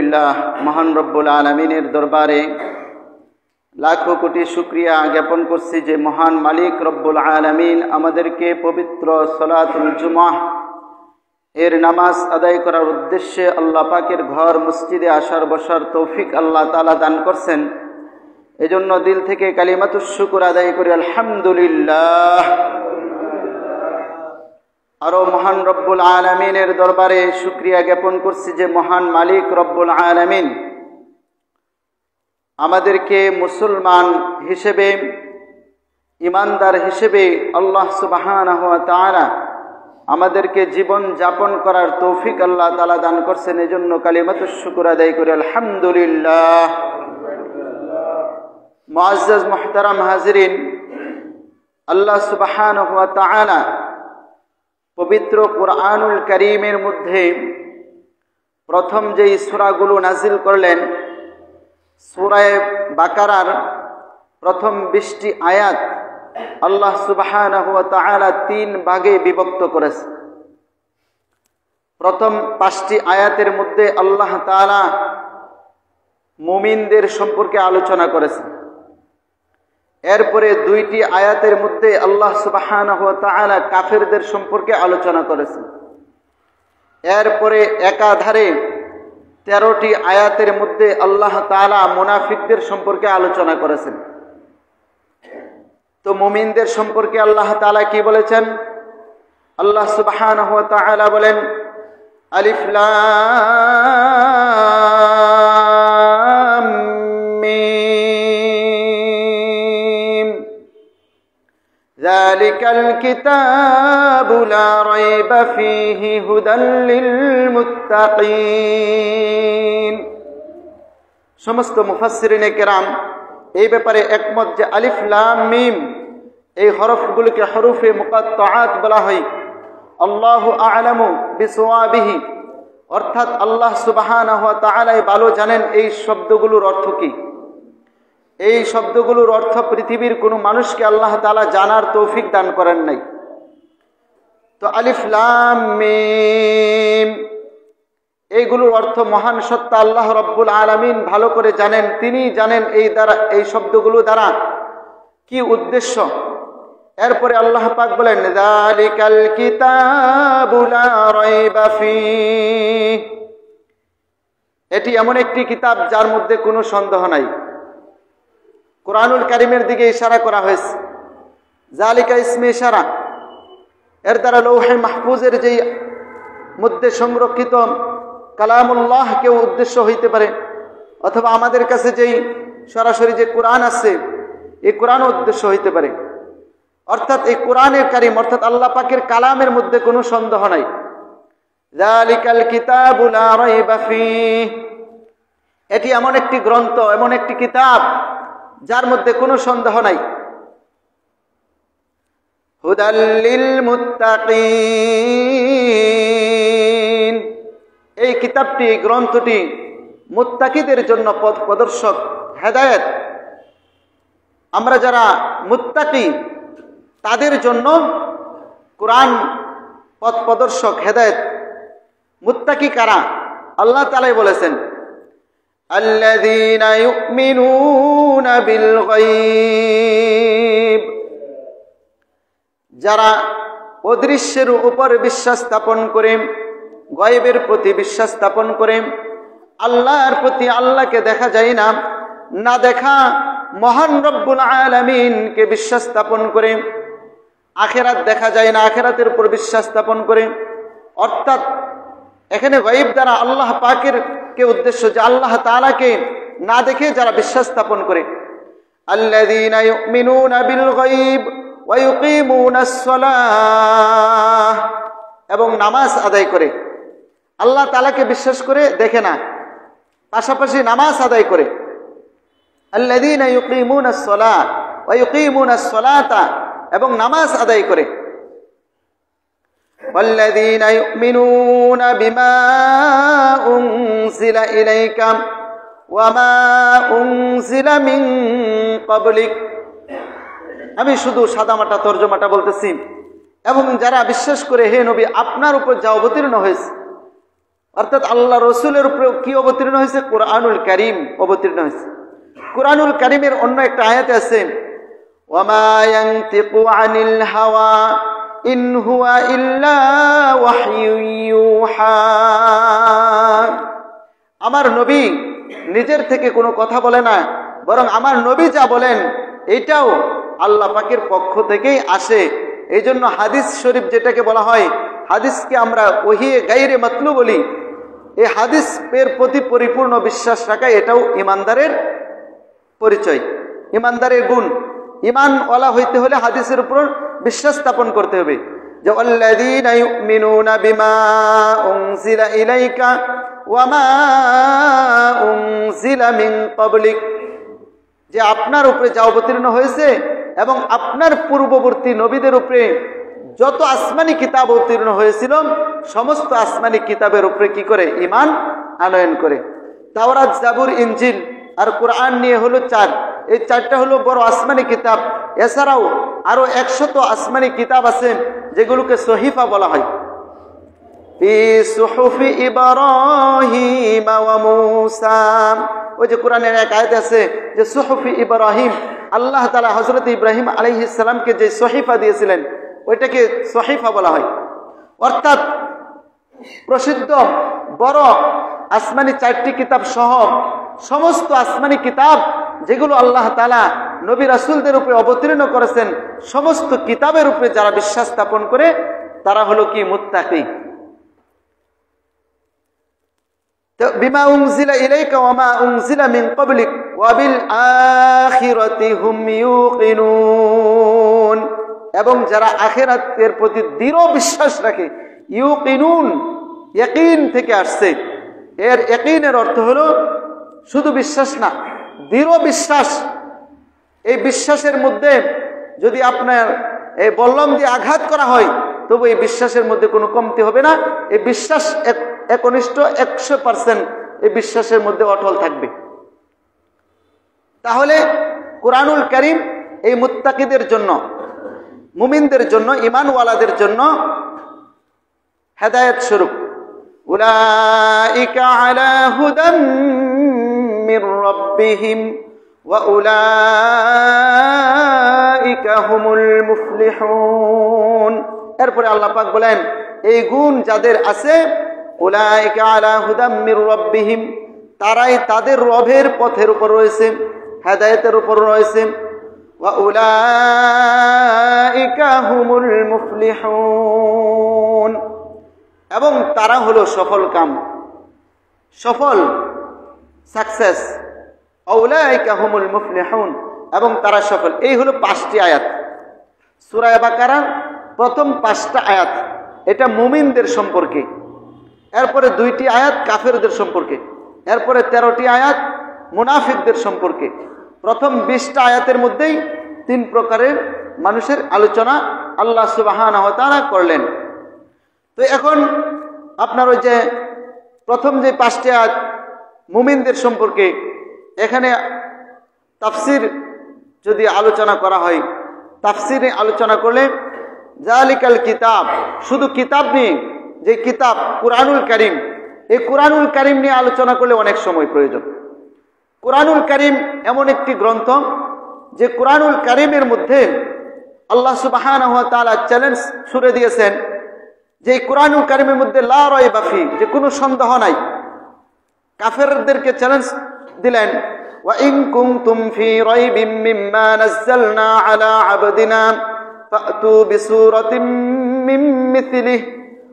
আলহামদুলিল্লাহ, মহান রব্বুল আলামিনের দরবারে লাখো কোটি শুকরিয়া জ্ঞাপন করছি যে মহান মালিক রব্বুল আলামিন আমাদেরকে পবিত্র সালাতুল জুমআহ এর নামাজ আদায় করার উদ্দেশ্যে আল্লাহ পাকের ঘর মসজিদে আসার বসার তৌফিক আল্লাহ তাআলা দান করছেন। এজন্য দিল থেকে কালিমাতুশ শুকর আদায় করি আলহামদুলিল্লাহ। আরো মহান রব্বুল আলামিনের দরবারে শুকরিয়া জ্ঞাপন করছি যে মহান মালিক রব্বুল আলামিন আমাদেরকে মুসলমান হিসেবে, ইমানদার হিসেবে আল্লাহ সুবহানাহু ওয়া তাআলা আমাদেরকে জীবন যাপন করার তৌফিক আল্লাহ তাআলা দান করছেন। এজন্য কালিমাতুশ শুকর আদায় করি আলহামদুলিল্লাহ। মুআজ্জাজ মুহতারাম হাজিরিন, আল্লাহ সুবহানাহু ওয়া তাআলা পবিত্র কুরআনুল কারীমের মধ্যে প্রথম যেই সূরাগুলো নাজিল করলেন, সূরা বাকারার প্রথম 20টি আয়াত আল্লাহ সুবহানাহু ওয়া তাআলা 3 ভাগে বিভক্ত করেছেন। প্রথম 5টি আয়াতের মধ্যে আল্লাহ তাআলা মুমিনদের সম্পর্কে আলোচনা করেছেন। এরপরে 2টি আয়াতের মধ্যে আল্লাহ সুবহানাহু ওয়া তাআলা কাফেরদের সম্পর্কে আলোচনা করেছেন। এরপরে একাধারে 13টি আয়াতের মধ্যে আল্লাহ তাআলা মুনাফিকদের সম্পর্কে আলোচনা করেছেন। তো মুমিনদের সম্পর্কে আল্লাহ তাআলা কি বলেছেন? আল্লাহ সুবহানাহু ওয়া তাআলা বলেন, আলিফ লাম মিম যালিকাল কিতাবু লা রাইবা ফীহি হুদাল লিল মুত্তাকিন। সমস্ত মুফাসসিরিনে কেরাম এই ব্যাপারে একমত যে আলিফ লাম মিম এই হরফগুলোকে হরফে মুকাত্তাআত বলা হয়। আল্লাহু আ'লামু বিসওয়াবিহি, অর্থাৎ আল্লাহ সুবহানাহু ওয়া তাআলা ভালো জানেন এই শব্দগুলোর অর্থ কি। এই শব্দগুলোর অর্থ পৃথিবীর কোনো মানুষকে আল্লাহ তাআলা জানার তৌফিক দান করেন নাই। তো আলিফ লাম মিম এইগুলোর অর্থ মহান সত্তা আল্লাহ রব্বুল আলামিন ভালো করে জানেন। তিনি জানেন এই শব্দগুলো দ্বারা কি উদ্দেশ্য। এরপরে আল্লাহ পাক বলেন, যালিকাল কিতাবু লা রাইবা ফীহি, এটি এমন একটি কিতাব যার মধ্যে কোনো সন্দেহ নাই। কুরআনুল কারীমের দিকে ইশারা করা হয়েছে। যালিকা ইসমে ইশারা, এর দ্বারা লৌহে মাহফুজের যেই মধ্যে সংরক্ষিত কালামুল্লাহ কেউ উদ্দেশ্য হইতে পারে, অথবা আমাদের কাছে যেই সরাসরি যে কোরআন আছে এই কোরআনও উদ্দেশ্য হইতে পারে। অর্থাৎ এই কোরআনের কারীম অর্থাৎ আল্লাহ পাকের কালামের মধ্যে কোনো সন্দেহ নাই। যালিকাল কিতাবু লা রাইবা ফীহি, এটি এমন একটি গ্রন্থ, এমন একটি কিতাব যার মধ্যে কোনো সন্দেহ নাই। হুদাল লিল মুত্তাকিন, এই কিতাবটি, এই গ্রন্থটি মুত্তাকিদের জন্য পথ প্রদর্শক, হেদায়েত। আমরা যারা মুত্তাকি তাদের জন্য কোরআন পথ প্রদর্শক, হেদায়েত। মুত্তাকি কারা? আল্লাহ তাআলাই বলেছেন, আল্লাযীনা ইউমিনুনা বিল গায়ব, যারা অদৃশ্যের উপর বিশ্বাস স্থাপন করে, গায়বের প্রতি বিশ্বাস স্থাপন করে, আল্লাহর প্রতি, আল্লাহকে দেখা যায় না, না দেখা মহান রব্বুল আলামিনকে বিশ্বাস স্থাপন করে, আখিরাত দেখা যায় না, আখিরাতের উপর বিশ্বাস স্থাপন করে। অর্থাৎ এখানে গায়ব দ্বারা আল্লাহ পাকের কে উদ্দেশ্য, যে আল্লাহ তাআলাকে না দেখে যারা বিশ্বাস স্থাপন করে। আল্লাযীনা ইউমিনুনা বিল গায়ব ওয়া ইউকিমুনাস সালাহ, এবং নামাজ আদায় করে। আল্লাহ তাআলাকে বিশ্বাস করে, দেখে না, পাশাপাশি নামাজ আদায় করে। আল্লাযীনা ইউকিমুনাস সালাহ ওয়া ইউকিমুনাস সালাতা, এবং নামাজ আদায় করে। ওয়াল্লাযীনা ইউমিনুনা বিমা উনজিলা ইলাইকা ওয়া মা উনজিলা মিন ক্বাবলিক। আমি শুধু সাদামাটা তরজমাটা বলতেছি। এবং যারা বিশ্বাস করে, হে নবী, আপনার উপর যা অবতীর্ণ হয়েছে, অর্থাৎ আল্লাহ রসুলের উপরে কি অবতীর্ণ হয়েছে? কুরআনুল কারীম অবতীর্ণ হয়েছে। কুরআনুল কারীমের অন্য একটা আয়াতে আছে, ওয়ামা ইয়ানতিকু আনিল হাওয়া ইন হুয়া ইল্লা ওয়াহয়ুন ইউহা। আমার নবী নিজের থেকে কোনো কথা বলে না, বরং আমার নবী যা বলেন এটাও আল্লাহ পাকের পক্ষ থেকেই আসে। এই জন্য হাদিস শরীফ যেটাকে বলা হয়, হাদিসকে আমরা ওহিয়ে গাইরে মাতলু বলি, এই হাদিসের প্রতি পরিপূর্ণ বিশ্বাস রাখা এটাও ইমানদারের পরিচয়, ইমানদারের গুণ। ইমানওয়ালা হইতে হলে হাদিসের উপর বিশ্বাস স্থাপন করতে হবে। যে আল্লাযীনা ইউমিনুনা বিমা উনজিলা ইলাইকা ওয়া মা উনজিলা মিন ক্বাবলিক, যে আপনার উপরে যা অবতীর্ণ হয়েছে এবং আপনার পূর্ববর্তী নবীদের উপরে যত আসমানি কিতাব অবতীর্ণ হয়েছিল সমস্ত আসমানি কিতাবের উপরে কি করে? ঈমান আনয়ন করে। তাওরাত, জাবুর, ইনজিল আর কোরআন নিয়ে হলো 4। এই 4টা হলো বড় আসমানি কিতাব। এছাড়াও আরো 100 আসমানি কিতাব আছে যেগুলোকে সহিফা বলা হয়। ফি সুহুফি ইব্রাহিম ওয়া মূসা, ওই যে কোরআনের এক আয়াত আছে যে সুহুফি ইব্রাহিম, আল্লাহ তাআলা হযরত ইব্রাহিম আলাইহিস সালামকে যে সহিফা দিয়েছিলেন ওইটাকে সহিফা বলা হয়। অর্থাৎ প্রসিদ্ধ বড় আসমানি 4টি কিতাব সহ সমস্ত আসমানি কিতাব যেগুলো আল্লাহ তাআলা নবী রাসূলদের উপরে অবতীর্ণ করেছেন, সমস্ত কিতাবের উপরে যারা বিশ্বাস স্থাপন করে তারা হলো কি? মুত্তাকি। বিমা উনজিলা ইলাইকা ওয়া মা উনজিলা মিন ক্বাবলিক ওয়া বিল আখিরাতি হুম ইউকিনুন, এবং যারা আখিরাতের প্রতি দৃঢ় বিশ্বাস রাখে। ইউকিনুন ইয়াকিন থেকে আসছে। এর ইয়াকিনের অর্থ হলো শুধু বিশ্বাস না, দৃঢ় বিশ্বাস। এই বিশ্বাসের মধ্যে যদি আপনার এই বল্লম দিয়ে আঘাত করা হয় তবু এই বিশ্বাসের মধ্যে কোনো কমতি হবে না। এই বিশ্বাস একনিষ্ঠ 100% এই বিশ্বাসের মধ্যে অটল থাকবে। তাহলে কুরআনুল কারীম এই মুত্তাকিদের জন্য, মুমিনদের জন্য, ঈমানওয়ালাদের জন্য হেদায়েত স্বরূপ। উলাইকা আলা হুদাম মির রাব্বিহিম ওয়া উলাইকা হুমুল মুফলিহুন। এরপরে আল্লাহ পাক বলেন এই গুণ যাদের আছে, উলাইকা আলা হুদাম মির রাব্বিহিম, তারাই তাদের রবের পথের উপর রয়েছে, হেদায়েতের উপর রয়েছে। ওয়া উলাইকা হুমুল মুফলিহুন, এবং তারা হলো সফল কাম, সফল, সাকসেস। উলাইকা হুমুল মুফলিহুন, এবং তারা সফল। এই হলো 5টি আয়াত সূরা বাকারার প্রথম 5টা আয়াত, এটা মুমিনদের সম্পর্কে। এরপরে 2টি আয়াত কাফেরদের সম্পর্কে, এরপরে 13টি আয়াত মুনাফিকদের সম্পর্কে। প্রথম 20টা আয়াতের মধ্যেই 3 প্রকারের মানুষের আলোচনা আল্লাহ সুবহানাহু ওয়া তাআলা করলেন। তো এখন আপনার ওই যে প্রথম যে 5টি আয়াত মুমিনদের সম্পর্কে, এখানে তাফসীর যদি আলোচনা করা হয়, তাফসীরে আলোচনা করলে জালিকাল কিতাব, শুধু কিতাব নিয়ে, যে কিতাব কুরআনুল কারীম, এই কুরআনুল কারীম নিয়ে আলোচনা করলে অনেক সময় প্রয়োজন। কুরআনুল কারীম এমন একটি গ্রন্থ যে কুরআনুল কারীমের মধ্যে আল্লাহ সুবহানাহু ওয়া তাআলা চ্যালেঞ্জ ছুড়ে দিয়েছেন যে কুরআনুল কারীমের মধ্যে লা রাইবা ফি, যে কোনো সন্দেহ নাই। কাফেরদেরকে চ্যালেঞ্জ দিলেন, ওয়া ইন কুনতুম ফি রাইবিম মিম্মা নাযালনা আলা আবদিনা ফাতু বিসূরাতিম মিন মিথলিহি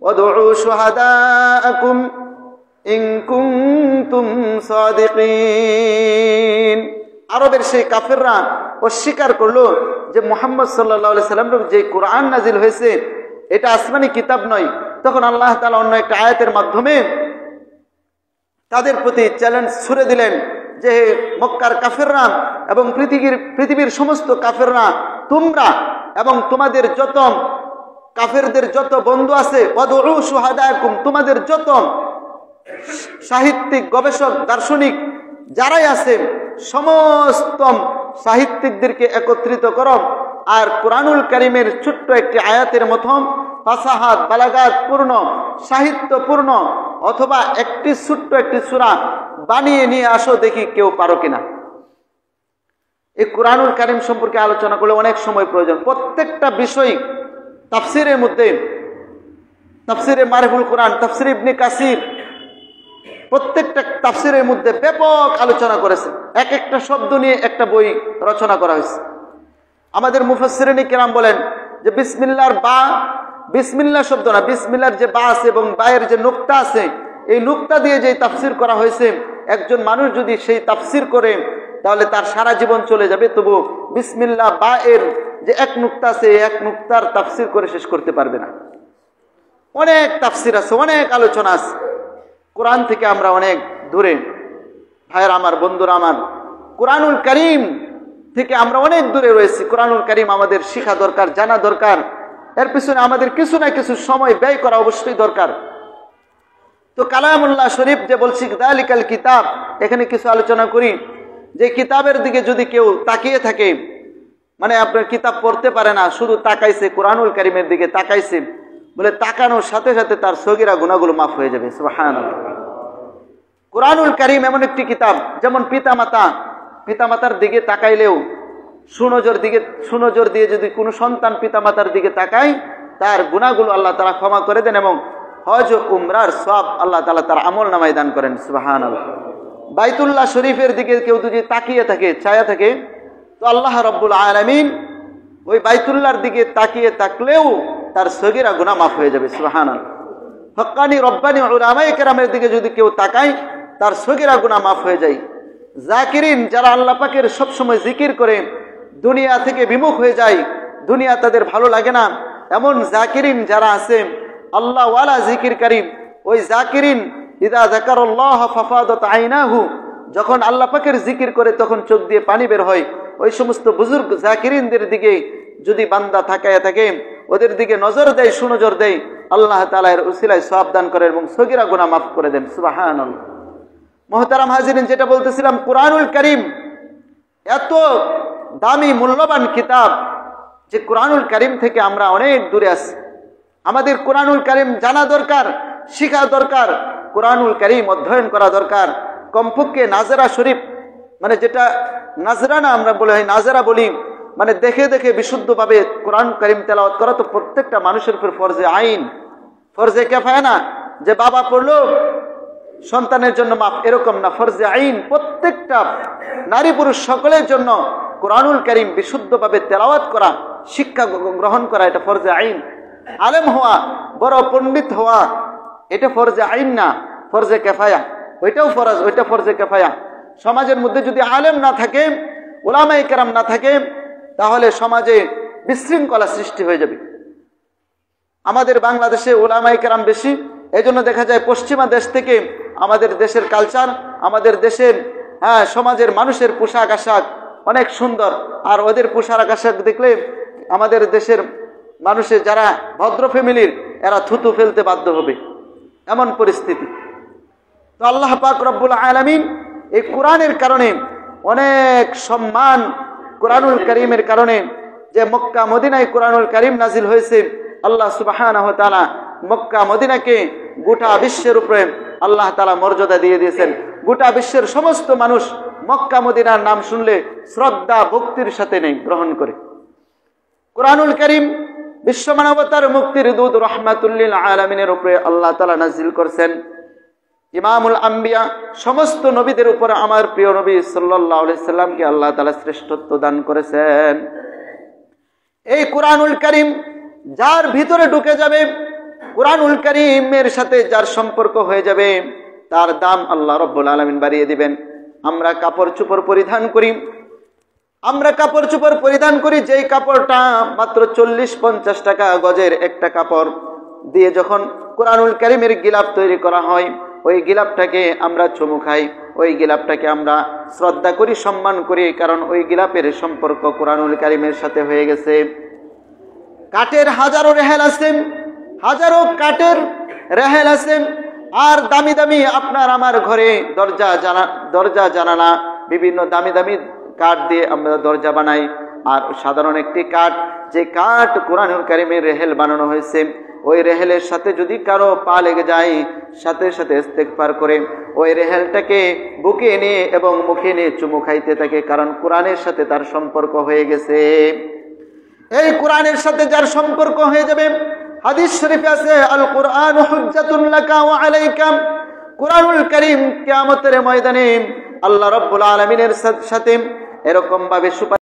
ওয়াদউ শুহাদাআকুম ইন কুনতুম সাদিকিন। আরবের সেই কাফেররা অস্বীকার করলো যে মুহাম্মদ সাল্লাল্লাহু আলাইহি সাল্লামের যে কোরআন নাজিল হয়েছে এটা আসমানি কিতাব নয়। তখন আল্লাহ তাআলা অন্য একটা আয়াতের মাধ্যমে তাদের প্রতি চ্যালেঞ্জ ছুড়ে দিলেন যে মক্কার কাফেররা এবং পৃথিবীর সমস্ত কাফেররা, তোমরা এবং তোমাদের যত কাফেরদের যত বন্ধু আছে, ওয়াদউ শুহাদাকুম, তোমাদের যত সাহিত্যিক, গবেষক, দার্শনিক যারাই আছে সমস্ত সাহিত্যিকদেরকে একত্রিত করো, আর কুরআনুল কারীমের ছোট্ট একটি আয়াতের মতো ফাসাহাত, বালাগাত পূর্ণ, সাহিত্যপূর্ণ অথবা একটি ছোট্ট একটি সূরা বানিয়ে নিয়ে আসো, দেখি কেউ পারো কিনা। এই কুরআনুল কারীম সম্পর্কে আলোচনা করলে অনেক সময় প্রয়োজন। প্রত্যেকটা বিষয় তাফসিরের মধ্যে, তাফসিরে মারিফুল কোরআন, তাফসির ইবনে কাসির, প্রত্যেকটা তাফসিরের মধ্যে ব্যাপক আলোচনা করেছে। এক একটা শব্দ নিয়ে একটা বই রচনা করা হয়েছে। আমাদের মুফাসসিরিন কিরাম বলেন যে বিসমিল্লাহর বা, বিসমিল্লাহ শব্দ না, বিসমিল্লাহর যে বা আছে এবং বায়ের যে নুকতা আছে, এই নুকতা দিয়ে যে তাফসির করা হয়েছে, একজন মানুষ যদি সেই তাফসির করে তাহলে তার সারা জীবন চলে যাবে, তবু বিসমিল্লাহ বা এর যে এক নুকতা আছে, এক নুকতার তাফসির করে শেষ করতে পারবে না। অনেক তাফসির আছে, অনেক আলোচনা আছে। কোরআন থেকে আমরা অনেক দূরে, ভাইয়ের আমার, বন্ধুরা আমার, কুরআনুল কারীম থেকে আমরা অনেক দূরে রয়েছি। কুরআনুল কারীম আমাদের শিখা দরকার, জানা দরকার। এর পিছনে আমাদের কিছু না কিছু সময় ব্যয় করা অবশ্যই দরকার। তো কালামুল্লাহ শরীফ যে বলছি যালিকাল কিতাব, এখানে কিছু আলোচনা করি যে কিতাবের দিকে যদি কেউ তাকিয়ে থাকে, মানে আপনার কিতাব পড়তে পারে না, শুধু তাকাইছে কুরআনুল কারীমের দিকে তাকাইছে, বলে তাকানোর সাথে সাথে তার সগীরা গুনাহগুলো মাফ হয়ে যাবে। সুবহানাল্লাহ। কুরআনুল কারীম এমন একটি কিতাব, যেমন পিতামাতার দিকে তাকাইলেও সুনজর দিয়ে যদি কোনো সন্তান পিতামাতার দিকে তাকায়, তার গুনাহগুলো আল্লাহ তাআলা ক্ষমা করে দেন এবং হজ ও উমরার সওয়াব আল্লাহ তাআলা তার আমল নামায় দান করেন। সুবহানাল্লাহ। বাইতুল্লাহ শরীফের দিকে কেউ যদি তাকিয়ে থাকে, ছায়া থাকে, তো আল্লাহ রাব্বুল আলামিন ওই বাইতুল্লাহর দিকে তাকিয়ে থাকলেও তার সগীরা গুনাহ মাফ হয়ে যাবে। সুবহানাল্লাহ। হক্কানি রব্বানি উলামায়ে কেরামের দিকে যদি কেউ তাকায়, তার সগীরা গুনাহ মাফ হয়ে যায়। জাকিরিন, যারা আল্লাহ পাকের সবসময় জিকির করে দুনিয়া থেকে বিমুখ হয়ে যায়, দুনিয়া তাদের ভালো লাগে না, এমন জাকিরিন যারা আছে, আল্লাহ ওয়ালা জিকিরকারী, ওই জাকিরিন ইদা যাকারাল্লাহ ফাফাদাত আইনাহু, যখন আল্লাহ পাকের জিকির করে তখন চোখ দিয়ে পানি বের হয়, ওই সমস্ত বুজুর্গ জাকিরিনদের দিকে যদি বান্দা তাকায় থাকে, ওদের দিকে নজর দেয়, সুনজর দেয়, আল্লাহ তাআলা এর উসিলায় সওয়াব দান করেন এবং সগীরা গুনাহ মাফ করে দেন। সুবহানাল্লাহ। মুহতারাম হাজিরিন, যেটা বলতেছিলাম, কুরআনুল কারীম এত দামি মূল্যবান কিতাব যে কুরআনুল কারীম থেকে আমরা অনেক দূরে আছি। আমাদের কুরআনুল কারীম জানা দরকার, শিখা দরকার, কুরআনুল কারীম অধ্যয়ন করা দরকার। কমপক্ষে নাজরা শরীফ, মানে যেটা নাজরানা আমরা বলি, নাজরা বলি, মানে দেখে দেখে বিশুদ্ধভাবে কুরআন কারীম তেলাওয়াত করা তো প্রত্যেকটা মানুষের উপর ফরজে আইন, ফরজে কিফায়া না, যে বাবা পড়লো সন্তানের জন্য মাফ, এরকম না, ফরজে আইন। প্রত্যেকটা নারী পুরুষ সকলের জন্য কুরআনুল কারীম বিশুদ্ধভাবে তেলাওয়াত করা, শিক্ষা গ্রহণ করা, এটা ফরজে আইন। আলেম হওয়া, বড় পণ্ডিত হওয়া, এটা ফরজে আইন না, ফরজে কিফায়া। ওইটাও ফরজ, ওইটা ফরজে কিফায়া। সমাজের মধ্যে যদি আলেম না থাকে, উলামায়ে কেরাম না থাকে, তাহলে সমাজে বিশৃঙ্খলা সৃষ্টি হয়ে যাবে। আমাদের বাংলাদেশে উলামায়ে কেরাম বেশি, এজন্য দেখা যায় পশ্চিমা দেশ থেকে আমাদের দেশের কালচার, আমাদের দেশের সমাজের মানুষের পোশাক আশাক অনেক সুন্দর, আর ওদের পোশাক আশাক দেখলে আমাদের দেশের মানুষের যারা ভদ্র ফ্যামিলির, এরা থুতু ফেলতে বাধ্য হবে, এমন পরিস্থিতি। তো আল্লাহ পাক রব্বুল আলামিন এই কোরআনের কারণে অনেক সম্মান, কোরআনুল কারীমের কারণে যে মক্কা মদিনায় কোরআনুল কারীম নাজিল হয়েছে, আল্লাহ সুবহানাহু ওয়া তাআলা মক্কা মদিনাকে গোটা বিশ্বের উপরে আল্লাহ তাআলা মর্যাদা দিয়ে দিয়েছেন। গোটা বিশ্বের সমস্ত মানুষ মক্কা মদিনার নাম শুনলে শ্রদ্ধা ভক্তির সাথে নেই গ্রহণ করে। কোরআনুল কারীম বিশ্ব মানবতার মুক্তির দূত রাহমাতুল লিল আলামিনের উপরে আল্লাহ তাআলা নাজিল করেছেন। ইমামুল আম্বিয়া, সমস্ত নবীদের উপরে আমার প্রিয় নবী সাল্লাল্লাহু আলাইহি সাল্লামকে আল্লাহ তাআলা শ্রেষ্ঠত্ব দান করেছেন। এই কোরআনুল কারীম যার ভিতরে ঢুকে যাবে, কোরআনুল কারীমের সাথে যার সম্পর্ক হয়ে যাবে, তার দাম আল্লাহ রাব্বুল আলামিন বাড়িয়ে দিবেন। আমরা কাপড় চোপড় পরিধান করি, যেই কাপড়টা মাত্র 40-50 টাকা গজের একটা কাপড় দিয়ে যখন কোরআনুল কারীমের গিলাফ তৈরি করা হয়, ওই গিলাফটাকে আমরা চুমু খাই, ওই গিলাফটাকে আমরা শ্রদ্ধা করি, সম্মান করি, কারণ ওই গিলাফের সম্পর্ক কোরআনুল কারীমের সাথে হয়ে গেছে। কাঠের হাজারো রেহেল আছে, হাজারো কাঠের রেহেল আছে, আর দামি দামি আপনার আমার ঘরে দরজা জানালা বিভিন্ন দামি দামি কাঠ দিয়ে আমরা দরজা বানাই। আর সাধারণ একটি কাঠ, যে কাঠ কোরআনুল কারীমের রেহেল বানানো হয়েছে, ওই রেহেলের সাথে যদি কারো পা লেগে যায়, সাথে সাথে ইস্তেগফার করে ওই রেহেলটাকে বুকে নিয়ে এবং মুখে নিয়ে চুমু খাইতে থাকে, কারণ কোরআনের সাথে তার সম্পর্ক হয়ে গেছে। এই কোরআনের সাথে যার সম্পর্ক হয়ে যাবে, হাদিস শরীফে আছে আল কুরআন হুজ্জাতুন লাকা ওয়া আলাইকা, কুরআনুল কারীম কিয়ামতের ময়দানে আল্লাহ রাব্বুল আলামিনের সাথে এরকম ভাবে